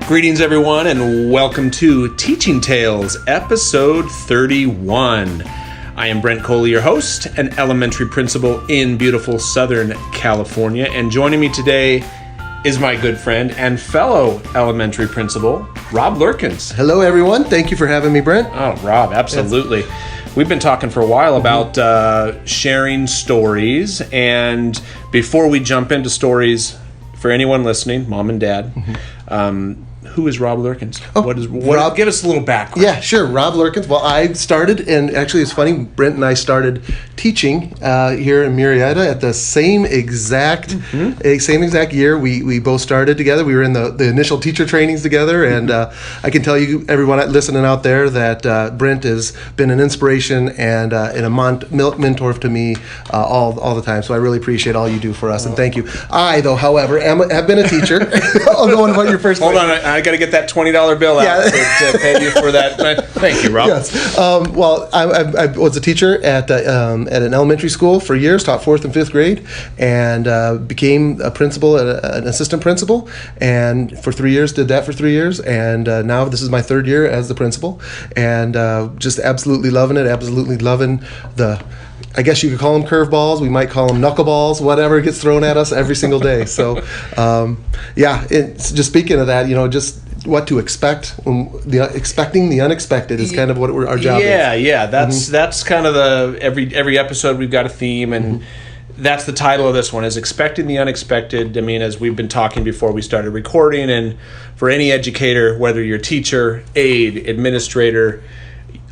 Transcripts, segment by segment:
Greetings, everyone, and welcome to Teaching Tales, episode 31. I am Brent Coley, your host, an elementary principal in beautiful Southern California, and joining me today is my good friend and fellow elementary principal, Rob Lurkins. Hello, everyone. Thank you for having me, Brent. Oh, Rob, absolutely. Yes. We've been talking for a while about sharing stories, and before we jump into stories, for anyone listening, mom and dad, who is Rob Lurkins? Rob, give us a little background. Yeah, sure. Rob Lurkins. Well, I started, and actually it's funny, Brent and I started teaching here in Murrieta at the same exact year. We both started together. We were in the initial teacher trainings together, and I can tell you, everyone listening out there, that Brent has been an inspiration and a mentor to me all the time. So I really appreciate all you do for us, and thank you. I, though, however, have been a teacher. I'll go on about your first. Hold on, I got to get that $20 bill out to pay you for that. Thank you, Rob. Yes. Well, I was a teacher at an elementary school for years, taught 4th and 5th grade, and became a principal, an assistant principal, and for 3 years, did that for 3 years, and now this is my 3rd year as the principal, and just absolutely loving it, absolutely loving I guess you could call them curveballs. We might call them knuckleballs. Whatever gets thrown at us every single day. So, it's just speaking of that, just what to expect. Expecting the unexpected is kind of what our job is. Yeah. That's kind of every episode we've got a theme, and that's the title of this one, is Expecting the Unexpected. I mean, as we've been talking before we started recording, and for any educator, whether you're teacher, aide, administrator,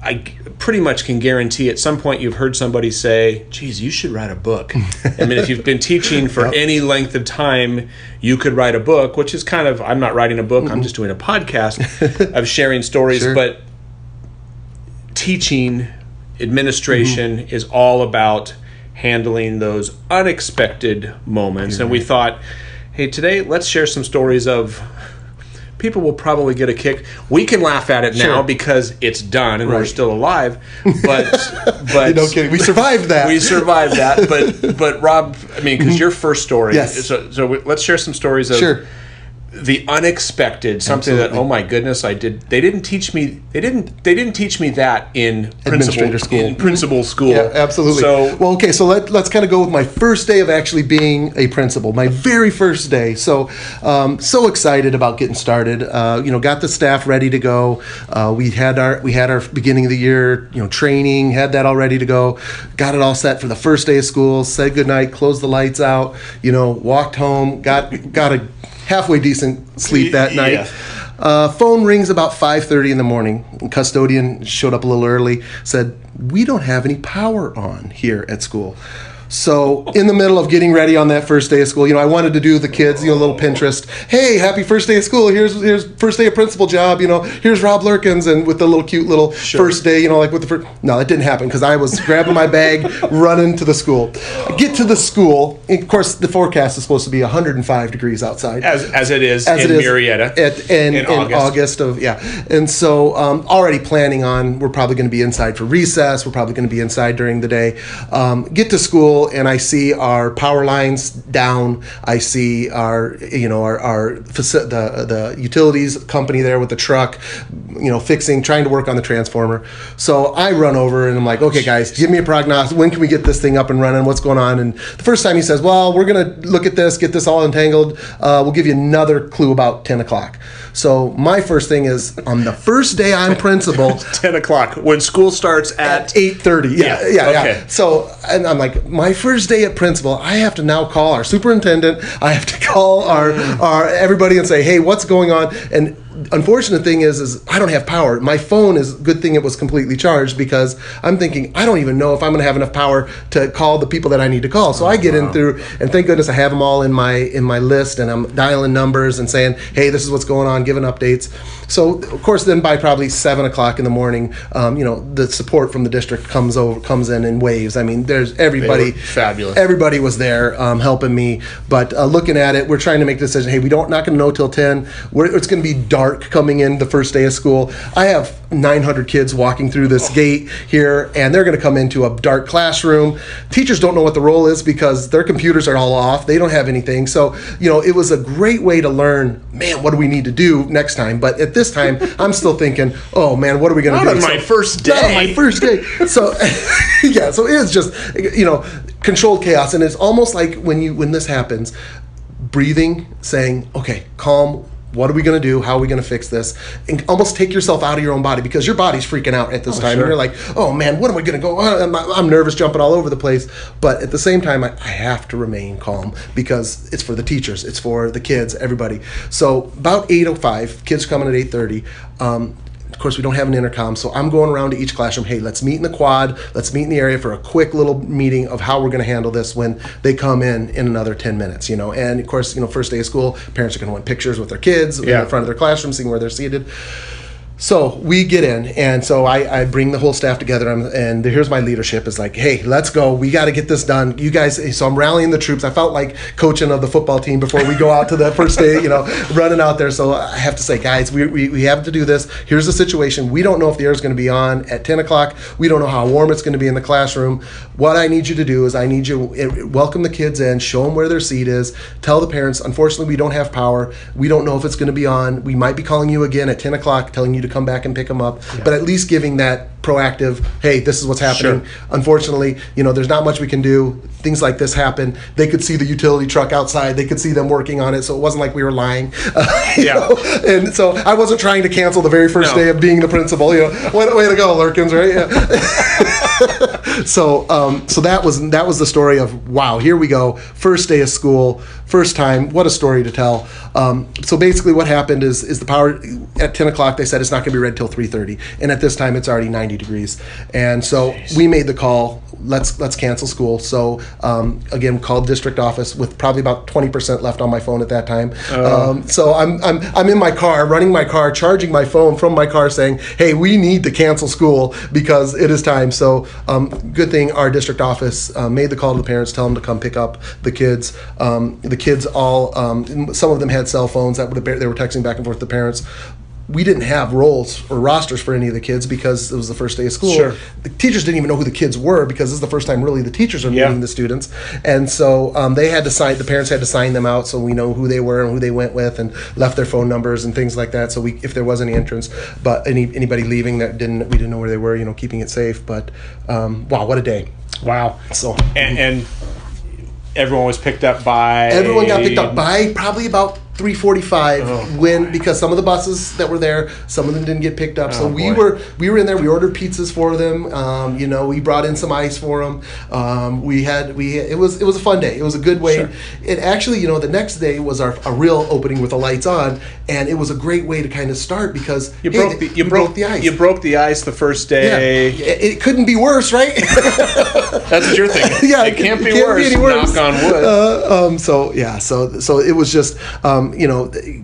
I pretty much can guarantee at some point you've heard somebody say, geez, you should write a book. I mean, if you've been teaching for any length of time, you could write a book, which is kind of, I'm not writing a book, I'm just doing a podcast of sharing stories. Sure. But teaching, administration is all about handling those unexpected moments. And we thought, hey, today let's share some stories of... People will probably get a kick. We can laugh at it now because it's done and we're still alive. But no kidding, we survived that. We survived that. But Rob, I mean, because your first story. Yes. So let's share some stories of the unexpected, something Absolutely. That, oh my goodness, I did. They didn't teach me. They didn't teach me that in administrator school. In principal school. Yeah, absolutely. So let's kind of go with my first day of actually being a principal. My very first day. So excited about getting started. Got the staff ready to go. We had our beginning of the year, training. Had that all ready to go. Got it all set for the first day of school. Said goodnight. Closed the lights out. Walked home. Got a halfway decent sleep that night. Phone rings about 5:30 in the morning. Custodian showed up a little early, said, we don't have any power on here at school. So in the middle of getting ready on that first day of school, I wanted to do the kids, a little Pinterest. Hey, happy first day of school. Here's first day of principal job. Here's Rob Lurkins, and with the little cute little first day, with the first. No, that didn't happen because I was grabbing my bag, running to the school. Get to the school. And of course, the forecast is supposed to be 105 degrees outside, as it is in Murrieta in August of And so already planning on we're probably going to be inside for recess. We're probably going to be inside during the day. Get to school. And I see our power lines down. I see our the utilities company there with the truck, trying to work on the transformer. So I run over and I'm like, okay, guys, give me a prognosis. When can we get this thing up and running? What's going on? And the first time he says, well, we're going to look at this, get this all entangled. We'll give you another clue about 10 o'clock. So my first thing is, on the first day I'm principal. 10 o'clock, when school starts at 8:30. Yeah. Okay. So, and I'm like, my first day at principal, I have to now call our superintendent. I have to call our everybody and say, hey, what's going on? And unfortunate thing is I don't have power. My phone is good thing it was completely charged, because I'm thinking I don't even know if I'm going to have enough power to call the people that I need to call. So I get in through, and thank goodness I have them all in my list, and I'm dialing numbers and saying, hey, this is what's going on, giving updates. So of course then by probably 7 o'clock in the morning, the support from the district comes in waves. I mean, there's everybody. Fabulous. Everybody was there helping me. But looking at it, we're trying to make the decision. Hey, not going to know till 10. It's going to be dark dark coming in the first day of school. I have 900 kids walking through this gate here, and they're going to come into a dark classroom. Teachers don't know what the role is because their computers are all off. They don't have anything. So, it was a great way to learn, man, what do we need to do next time? But at this time, I'm still thinking, oh, man, what are we going to do? Not on my first day. Not on my first day. So, yeah, so it is just, controlled chaos. And it's almost like when this happens, breathing, saying, okay, calm. What are we going to do? How are we going to fix this? And almost take yourself out of your own body because your body's freaking out at this time. Sure. And you're like, oh man, what am I going to go? I'm nervous, jumping all over the place. But at the same time, I have to remain calm because it's for the teachers. It's for the kids, everybody. So about 8:05, kids coming at 8:30. Of course, we don't have an intercom, so I'm going around to each classroom. Hey, let's meet in the quad. Let's meet in the area for a quick little meeting of how we're going to handle this when they come in another 10 minutes. And of course, first day of school, parents are going to want pictures with their kids in front of their classroom, seeing where they're seated. So we get in, and so I bring the whole staff together, and here's my leadership. It's like, hey, let's go. We got to get this done. You guys, so I'm rallying the troops. I felt like coaching of the football team before we go out to the first day, running out there. So I have to say, guys, we have to do this. Here's the situation. We don't know if the air is going to be on at 10 o'clock. We don't know how warm it's going to be in the classroom. What I need you to do is I need you to welcome the kids in, show them where their seat is, tell the parents, unfortunately, we don't have power. We don't know if it's going to be on. We might be calling you again at 10 o'clock, telling you to come back and pick them up, but at least giving that proactive, hey, this is what's happening. Sure. Unfortunately, there's not much we can do. Things like this happen. They could see the utility truck outside. They could see them working on it, so it wasn't like we were lying. And so I wasn't trying to cancel the very first day of being the principal. Way to go, Lurkins, right? Yeah. So that was the story of, wow, here we go. First day of school, first time. What a story to tell. So basically what happened is the power at 10 o'clock, they said it's not going to be ready till 3:30. And at this time, it's already 90 degrees. And so we made the call, let's cancel school. So again, called district office with probably about 20% left on my phone at that time. So I'm in my car, running my car, charging my phone from my car saying, hey, we need to cancel school because it is time. So good thing our district office made the call to the parents, tell them to come pick up the kids. The kids all, some of them had cell phones that they were texting back and forth to the parents. We didn't have roles or rosters for any of the kids because it was the first day of school. Sure. The teachers didn't even know who the kids were because this is the first time really the teachers are meeting the students. And so they had to sign, the parents had to sign them out so we know who they were and who they went with and left their phone numbers and things like that. So if there was any entrance, but anybody leaving that we didn't know where they were, keeping it safe. But wow, what a day. Wow. So and everyone was picked up by... Everyone got picked up by probably about 3:45 because some of the buses that were there, some of them didn't get picked up. So we were in there. We ordered pizzas for them. We brought in some ice for them. It was a fun day. It was a good way. Sure. It actually, the next day was a real opening with the lights on, and it was a great way to kind of start because you broke the ice. You broke the ice the first day. Yeah. It couldn't be worse, right? That's what you're thinking. Yeah, it can't be worse. Knock on wood. So it was just.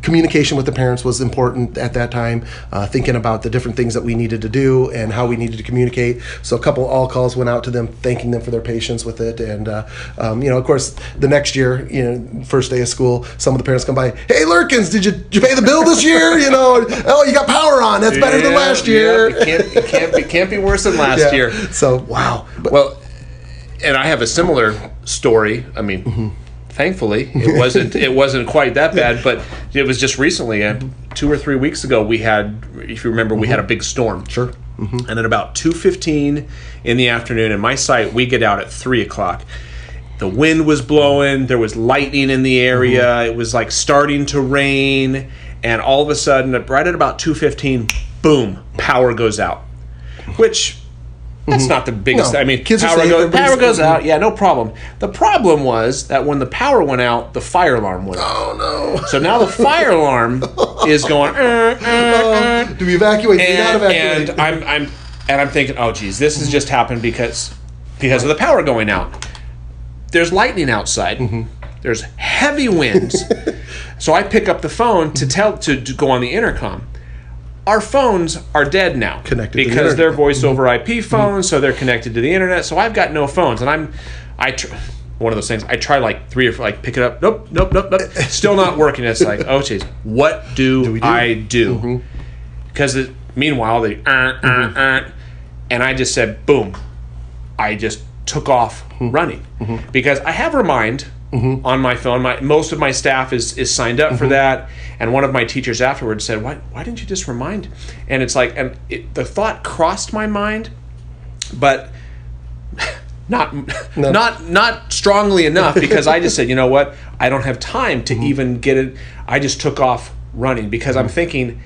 Communication with the parents was important at that time, thinking about the different things that we needed to do and how we needed to communicate. So a couple all calls went out to them, thanking them for their patience with it. And, of course, the next year, first day of school, some of the parents come by, hey, Lurkins, did you pay the bill this year? Oh, you got power on. That's better than last year. It can't be worse than last year. So, wow. Well, and I have a similar story. I mean... Thankfully, it wasn't quite that bad, but it was just recently, 2 or 3 weeks ago, we had, if you remember, we had a big storm. Sure. And at about 2:15 in the afternoon, in my site, we get out at 3 o'clock. The wind was blowing, there was lightning in the area, it was like starting to rain, and all of a sudden, right at about 2:15, boom, power goes out. Which... That's not the biggest. No. I mean, kids power goes out. Yeah, no problem. The problem was that when the power went out, the fire alarm went off. Oh no! So now the fire alarm is going. Do we evacuate? Do we not evacuate? And I'm thinking, oh geez, this has just happened because of the power going out. There's lightning outside. There's heavy winds. So I pick up the phone to go on the intercom. Our phones are dead now connected because they're voice over IP phones, so they're connected to the internet. So I've got no phones, and one of those things. I try like 3 or 4, like pick it up. Nope. Still not working. It's like, oh, geez, what do I do? Because meanwhile, and I just said, boom. I just took off running because I have Remind on my phone. Most of my staff is signed up for that. And one of my teachers afterwards said, why didn't you just remind? And it's like, the thought crossed my mind, but not strongly enough, because I just said, you know what? I don't have time to even get it. I just took off running because I'm thinking,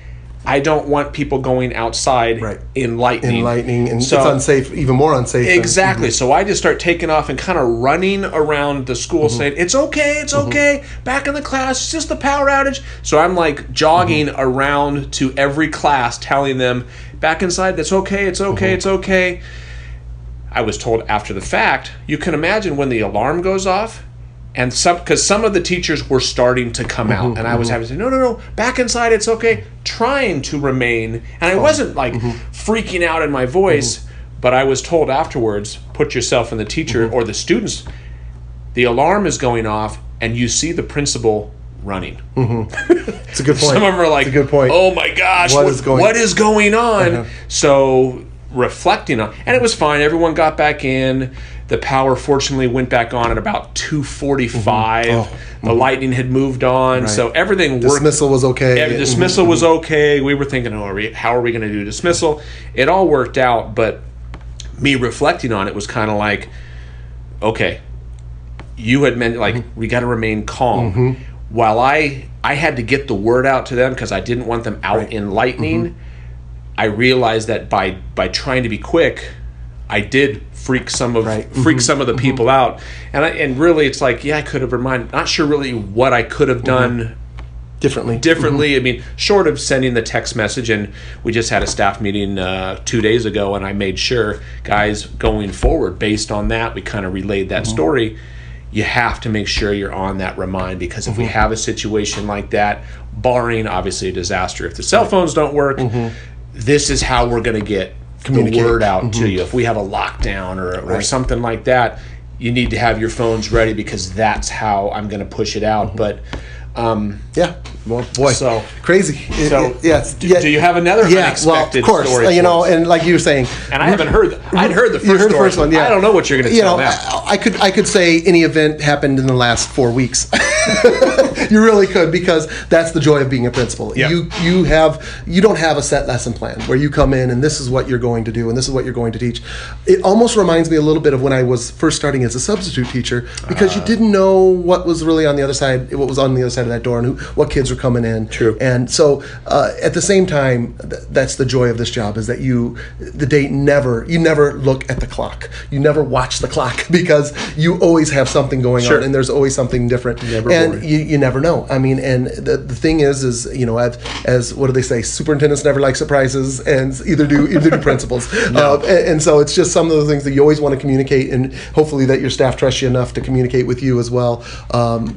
I don't want people going outside in lightning. And so, it's unsafe, even more unsafe. Exactly. So I just start taking off and kind of running around the school saying, it's okay, back in the class, it's just the power outage. So I'm like jogging around to every class telling them, back inside, that's okay, it's okay. I was told after the fact, you can imagine when the alarm goes off, and because some of the teachers were starting to come out, and I was having to say, no, back inside, it's okay, trying to remain. And I wasn't like freaking out in my voice, but I was told afterwards, put yourself in the teacher or the students, the alarm is going off, and you see the principal running. It's a good point. Some of them are like, it's a good point. Oh my gosh, what is going on? So reflecting on, and it was fine. Everyone got back in. The power fortunately went back on at about 2:45. The lightning had moved on, so everything worked. Dismissal was okay. Dismissal was okay. We were thinking, how are we going to do dismissal? It all worked out, but me reflecting on it was kind of like, okay, you had meant like we got to remain calm. While I had to get the word out to them because I didn't want them out in lightning. I realized that by trying to be quick, I did freak some of the people out, and really it's like, I could have reminded. Not sure really what I could have done differently. I mean, short of sending the text message, and we just had a staff meeting 2 days ago, and I made sure, guys, going forward, based on that, we kind of relayed that story. You have to make sure you're on that remind, because if we have a situation like that, barring obviously a disaster, if the cell phones don't work, this is how we're going to get the word out to you. If we have a lockdown or something like that, you need to have your phones ready, because that's how I'm going to push it out. But well, boy, so crazy. Do you have another unexpected well, of course, story? And like you were saying, and I haven't heard. I'd heard the first one. I don't know what you're going to tell now. I could say any event happened in the last 4 weeks. You really could, because that's the joy of being a principal. Yeah. You don't have a set lesson plan where you come in and this is what you're going to do and this is what you're going to teach. It almost reminds me a little bit of when I was first starting as a substitute teacher, because you didn't know what was really on the other side, what was on the other side of that door, and what kids were coming in. True. And so at the same time, that's the joy of this job, is that you never look at the clock. You never watch the clock, because you always have something going on, and there's always something different. You never know. I mean, and the thing is as what do they say? Superintendents never like surprises, and either do principals. And so it's just some of the things that you always want to communicate, and hopefully that your staff trusts you enough to communicate with you as well.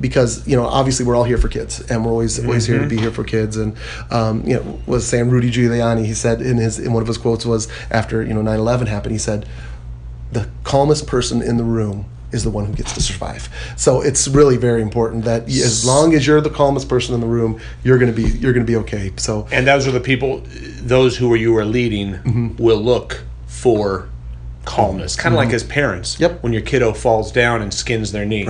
Because obviously we're all here for kids, and we're always here to be here for kids. And was saying Rudy Giuliani, he said in one of his quotes was, after 9/11 happened, he said, "The calmest person in the room is the one who gets to survive." So it's really very important that as long as you're the calmest person in the room, you're going to be okay. So, and those are the people, those who you are leading will look for calmness, kind of like as parents. When your kiddo falls down and skins their knee.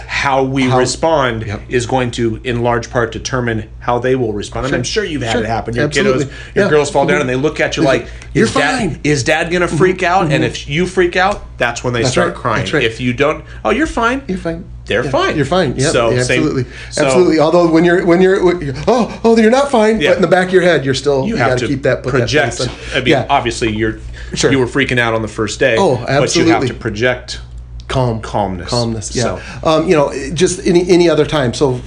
How we respond is going to, in large part, determine how they will respond. And I'm sure you've had it happen. Your kiddos, your girls fall down and they look at you like, is dad going to freak out? And if you freak out, that's when they start crying. If you don't, you're fine. You're fine. They're fine. You're fine. Yep. So absolutely. Absolutely. Although when you're you're not fine, but in the back of your head, you're still, you have to keep that, project. Obviously you were freaking out on the first day. But you have to project calmness. Yeah. So. Just any other time. So,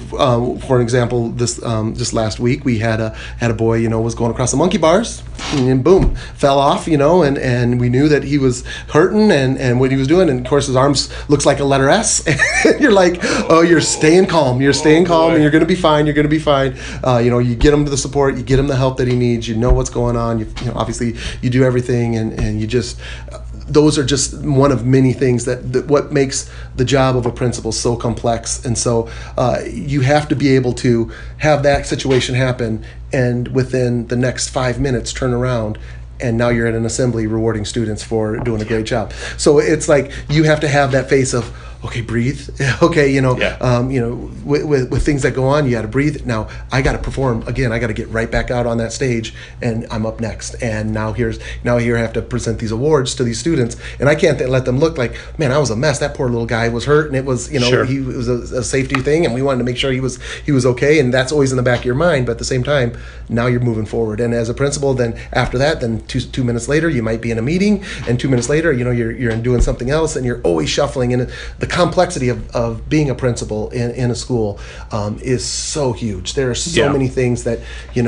for example, this just last week we had a boy, was going across the monkey bars, and boom, fell off, and we knew that he was hurting and what he was doing, and of course his arms looks like a letter S. And you're like, you're staying calm, and you're going to be fine. You're going to be fine. You get him to the support, you get him the help that he needs. You know what's going on. Obviously you do everything, and you just. those are just one of many things that what makes the job of a principal so complex. And so you have to be able to have that situation happen and within the next 5 minutes turn around, and now you're at an assembly rewarding students for doing a great job. So it's like you have to have that face of, okay, breathe. Okay, with things that go on, you got to breathe. Now I got to perform again. I got to get right back out on that stage, and I'm up next. And now here I have to present these awards to these students, and I can't let them look like, man, I was a mess. That poor little guy was hurt, and it was Sure. it was a safety thing, and we wanted to make sure he was okay. And that's always in the back of your mind. But at the same time, now you're moving forward. And as a principal, then after that, then two minutes later, you might be in a meeting, and 2 minutes later, you're doing something else, and you're always shuffling. And the complexity of being a principal in a school is so huge. There are so many things that you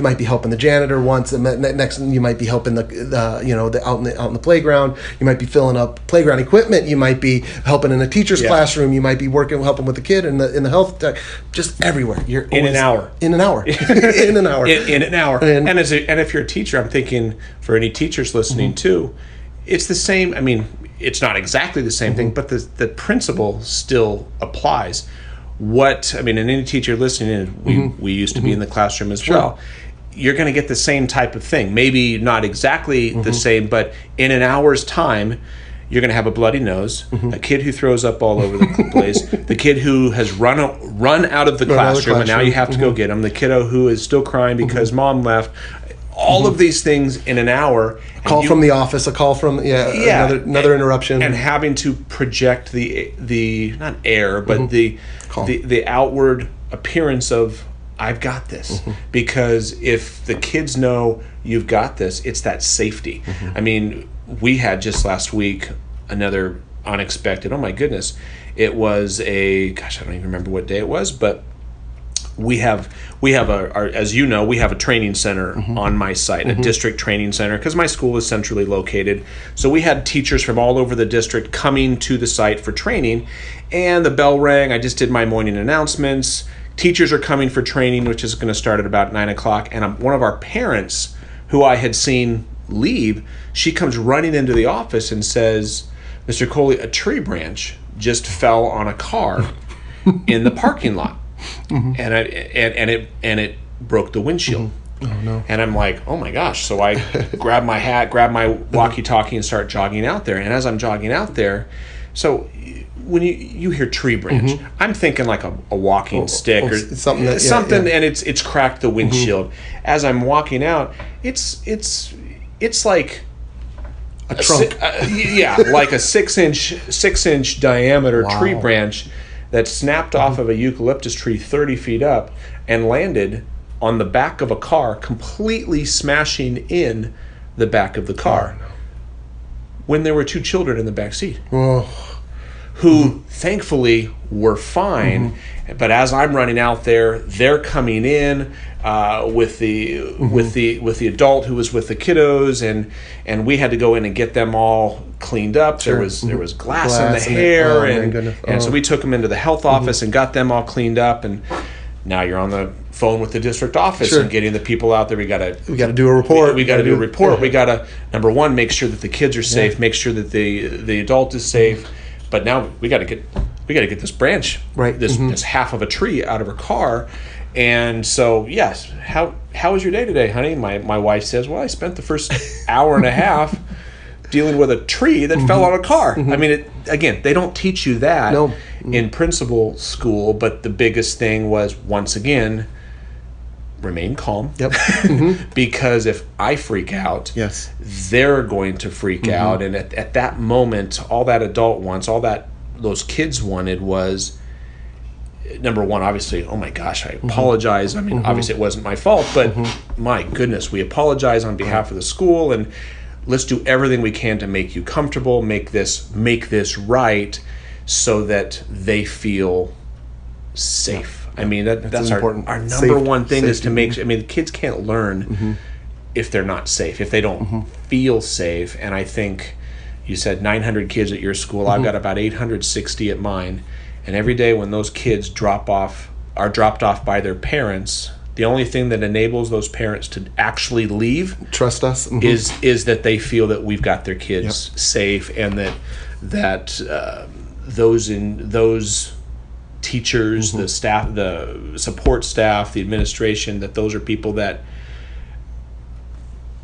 might be helping the janitor once, and next you might be helping the out in the playground. You might be filling up playground equipment. You might be helping in a teacher's classroom. You might be helping with the kid in the health tech. Just everywhere. You're in an hour. In an hour. In an hour. In an hour. And if you're a teacher, I'm thinking for any teachers listening too, it's the same. I mean, it's not exactly the same thing, but the principle still applies. And any teacher listening, we used to be in the classroom as well. You're going to get the same type of thing. Maybe not exactly the same, but in an hour's time, you're going to have a bloody nose, a kid who throws up all over the place, the kid who has run out of the classroom, and now you have to go get him, the kiddo who is still crying because mom left. All of these things in an hour. A call from the office, a call from another interruption, and having to project the not air, but the outward appearance of I've got this. Because if the kids know you've got this, it's that safety. I mean, we had just last week another unexpected. Oh my goodness, it was I don't even remember what day it was, but we have as you know, we have a training center on my site, a district training center, because my school is centrally located. So we had teachers from all over the district coming to the site for training, and the bell rang. I just did my morning announcements. Teachers are coming for training, which is going to start at about 9 o'clock. And one of our parents, who I had seen leave, she comes running into the office and says, "Mr. Coley, a tree branch just fell on a car in the parking lot." And it broke the windshield. Oh no! And I'm like, oh my gosh! So I grab my hat, grab my walkie-talkie, and start jogging out there. And as I'm jogging out there, so when you hear tree branch, I'm thinking like a walking stick or something, and it's cracked the windshield. As I'm walking out, it's like a trunk, like a 6-inch diameter tree branch that snapped off of a eucalyptus tree 30 feet up and landed on the back of a car, completely smashing in the back of the car. Oh, no. When there were 2 children in the back seat, who thankfully were fine. But as I'm running out there, they're coming in with the adult who was with the kiddos, and we had to go in and get them all cleaned up. Sure. There was glass in the hair, and so we took them into the health office and got them all cleaned up. And now you're on the phone with the district office and getting the people out there. We got to do a report. We got to do a report. We got to, number one, make sure that the kids are safe, make sure that the adult is safe. But now we got to get this branch, this half of a tree out of her car. And so, yes, how was your day today, honey? My wife says, well, I spent the first hour and a half dealing with a tree that fell on a car. I mean, again, they don't teach you that in principal school, but the biggest thing was, once again, remain calm. Because if I freak out, they're going to freak out. And at that moment, all that adult wants, all that those kids wanted was, number one, obviously, oh my gosh, I apologize. I mean, obviously it wasn't my fault, but my goodness, we apologize on behalf of the school, and let's do everything we can to make you comfortable, make this right, so that they feel safe. I mean, that's our number one thing, is to make sure. I mean, the kids can't learn if they're not safe, if they don't feel safe. And I think you said 900 kids at your school. I've got about 860 at mine. And every day when those kids are dropped off by their parents the only thing that enables those parents to actually leave, trust us, is that they feel that we've got their kids safe, and that those teachers, the staff, the support staff, the administration, that those are people that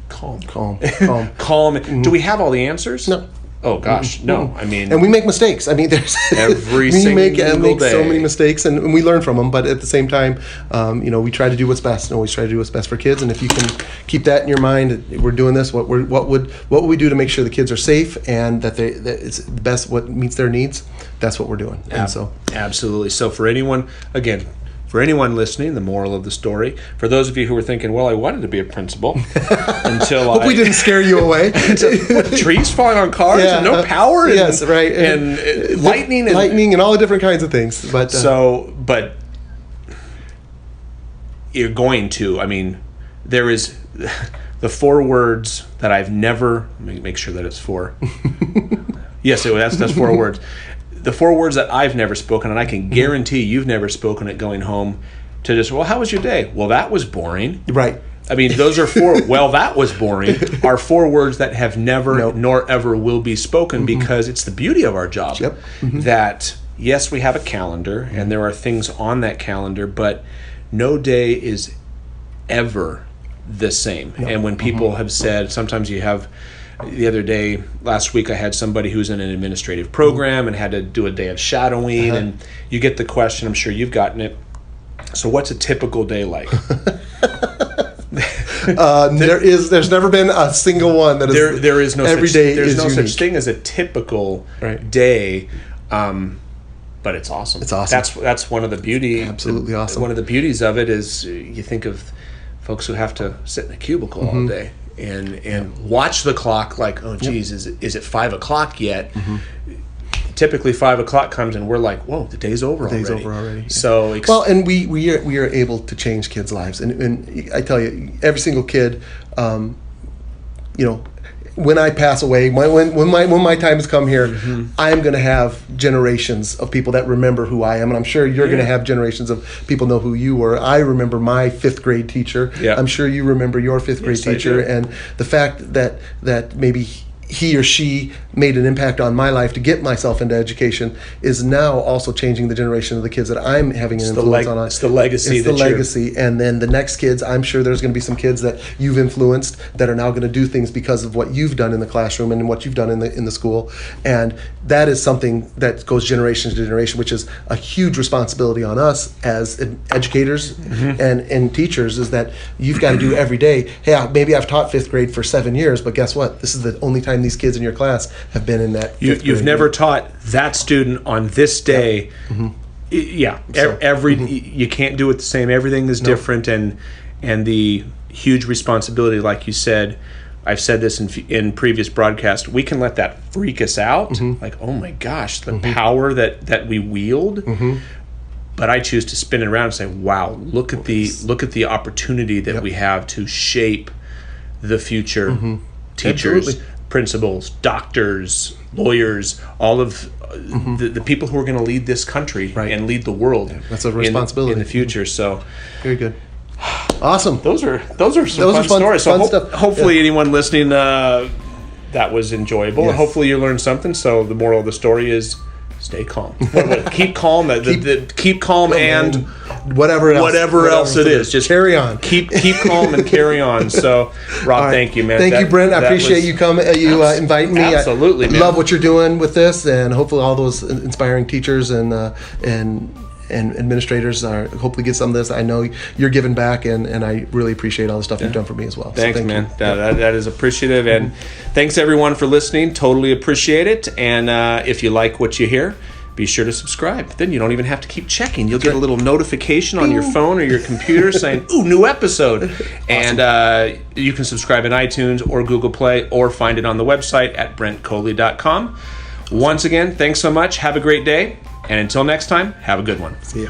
calm. Do we have all the answers? No. Oh gosh, no. I mean, and we make mistakes. I mean, there's every we single make day. so many mistakes, and we learn from them. But at the same time, we try to do what's best, and always try to do what's best for kids. And if you can keep that in your mind, we're doing this. What would we do to make sure the kids are safe and that it's the best, what meets their needs? That's what we're doing. And so absolutely. So for anyone listening, the moral of the story, for those of you who were thinking, well, I wanted to be a principal until hope we didn't scare you away. Trees falling on cars and no power, and, yes, right, and lightning and all the different kinds of things. But but you're going to. I mean, there is the 4 words that I've never. Let me make sure that it's 4. Yes, that's 4 words. The 4 words that I've never spoken, and I can guarantee you've never spoken it going home, to just, well, how was your day? Well, that was boring. Right. I mean, those are 4, well, that was boring, are 4 words that have never nor ever will be spoken, because it's the beauty of our job. Yep. That, yes, we have a calendar, and there are things on that calendar, but no day is ever the same. No. And when people have said, sometimes you have... The other day, last week, I had somebody who's in an administrative program and had to do a day of shadowing, and you get the question, I'm sure you've gotten it, so what's a typical day like? There's never been a single one that is there is no every such, day there's is no unique. such thing as a typical day, but it's awesome. It's awesome. That's one of the beauty. Absolutely awesome. One of the beauties of it is you think of folks who have to sit in a cubicle all day and watch the clock like, oh geez, is it 5 o'clock yet? Typically 5 o'clock comes and we're like, whoa, the day's over already. So and we are able to change kids' lives, and I tell you, every single kid, when I pass away, when my time has come here, I'm going to have generations of people that remember who I am, and I'm sure you're going to have generations of people know who you were. I remember my 5th grade teacher. Yeah. I'm sure you remember your 5th grade teacher, and the fact that maybe he or she made an impact on my life to get myself into education is now also changing the generation of the kids that I'm having an influence on. It's the legacy. It's the legacy. And then the next kids, I'm sure there's going to be some kids that you've influenced that are now going to do things because of what you've done in the classroom and what you've done in the school. And that is something that goes generation to generation, which is a huge responsibility on us as educators and teachers, is that you've got to do every day. Hey, maybe I've taught 5th grade for 7 years, but guess what? This is the only time these kids in your class have been in that. You've never taught that student on this day. You can't do it the same. Everything is different, and the huge responsibility, like you said, I've said this in previous broadcasts, we can let that freak us out, like, oh my gosh, the power that we wield. But I choose to spin it around and say, wow, look at the opportunity that we have to shape the future teachers, principals, doctors, lawyers, all of the people who are going to lead this country and lead the world. That's a responsibility in the future. So very good. Awesome. Those are some fun stories. So hopefully anyone listening, that was enjoyable. Yes. And hopefully you learned something. So the moral of the story is stay calm. Keep calm. Keep calm and whatever else it is. Just carry on. Keep calm and carry on. So, Rob, thank you, man. Thank you, Brent. I appreciate you coming. Inviting me. Absolutely, I love what you're doing with this, and hopefully all those inspiring teachers and administrators are hopefully get some of this. I know you're giving back, and I really appreciate all the stuff you've done for me as well. Thanks, so man. That is appreciative, and thanks everyone for listening. Totally appreciate it. And if you like what you hear, be sure to subscribe. Then you don't even have to keep checking. You'll get a little notification on your phone or your computer saying, ooh, new episode. Awesome. And you can subscribe in iTunes or Google Play, or find it on the website at brentcoley.com. Once again, thanks so much. Have a great day. And until next time, have a good one. See ya.